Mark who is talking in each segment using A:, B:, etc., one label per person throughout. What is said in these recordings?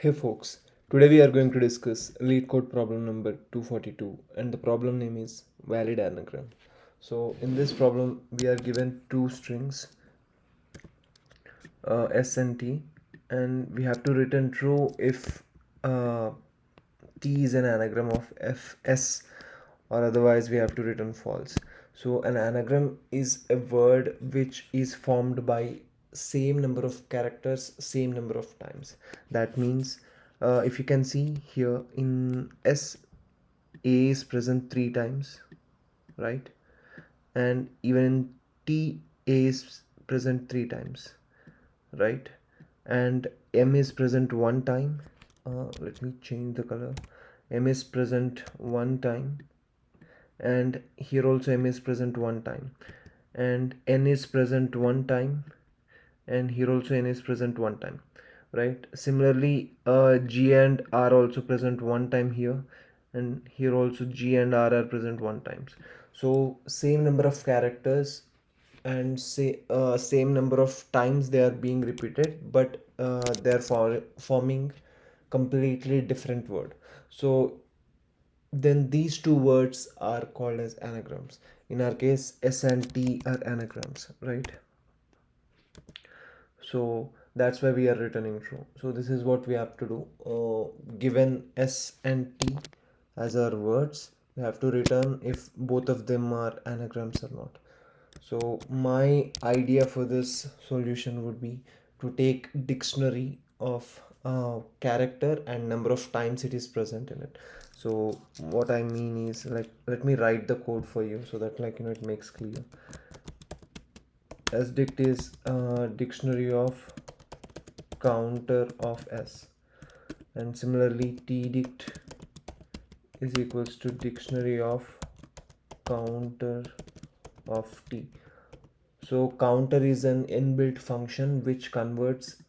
A: Hey folks, today we are going to discuss LeetCode problem number 242 and the problem name is valid anagram. So in this problem we are given two strings S and T, and we have to return true if T is an anagram of FS, or otherwise we have to return false. So an anagram is a word which is formed by same number of characters same number of times. That means if you can see here in S, A is present 3 times, right? And even in T, A is present 3 times, right? And M is present 1 time. Let me change the color. M is present 1 time, and here also M is present 1 time, and N is present 1 time, and here also N is present 1 time, right? Similarly, G and R also present 1 time here, and here also G and R are present 1 times. So same number of characters and same number of times they are being repeated, but they are forming completely different word. So then these two words are called as anagrams. In our case, S and T are anagrams, right? So that's why we are returning true. So this is what we have to do. Given S and T as our words, we have to return if both of them are anagrams or not. So my idea for this solution would be to take dictionary of character and number of times it is present in it. So what I mean is, like, let me write the code for you so that, like, it makes clear. Sdict is dictionary of counter of S, and similarly tdict is equals to dictionary of counter of T. So counter is an inbuilt function which converts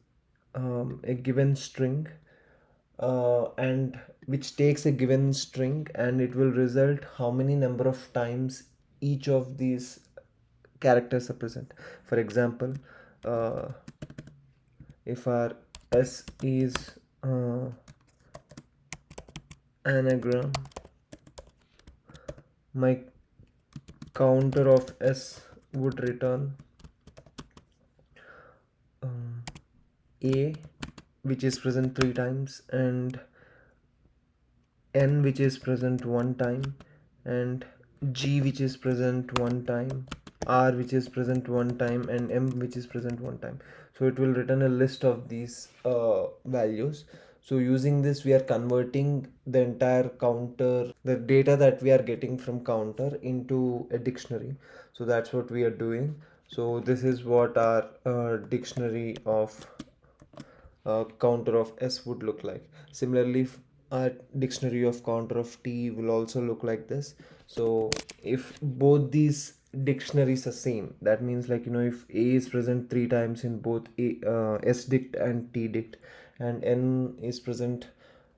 A: a given string and which takes a given string, and it will result how many number of times each of these characters are present. For example, uh, if our S is anagram, my counter of S would return A, which is present 3 times, and N, which is present 1 time, and G, which is present 1 time, R, which is present 1 time, and M, which is present 1 time. So it will return a list of these values. So using this, we are converting the entire counter, the data that we are getting from counter, into a dictionary. So that's what we are doing. So this is what our dictionary of counter of S would look like. Similarly, our dictionary of counter of T will also look like this. So if both these dictionaries are same, that means, like, if A is present 3 times in both S dict and T dict, and N is present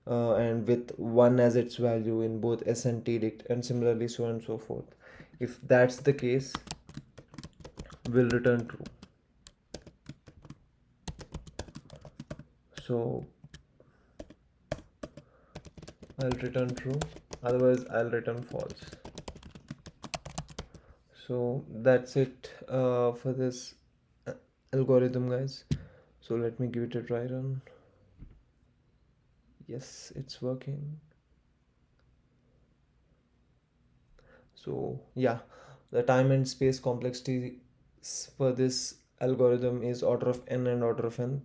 A: and with 1 as its value in both S and T dict, and similarly so on and so forth. If that's the case, we'll return true. So I'll return true, otherwise I'll return false. So that's it for this algorithm, guys. So let me give it a try run. Yes, it's working. So yeah, the time and space complexity for this algorithm is order of n and order of n,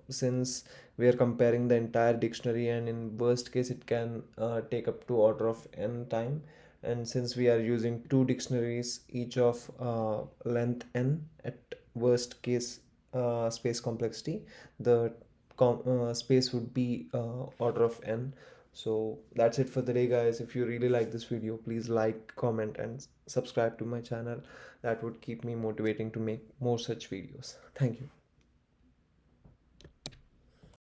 A: since we are comparing the entire dictionary, and in worst case it can take up to order of n time, and since we are using two dictionaries each of length n at worst case space complexity, the space would be order of n. So that's it for the day, guys. If you really like this video, please like, comment, and subscribe to my channel. That would keep me motivating to make more such videos. Thank you.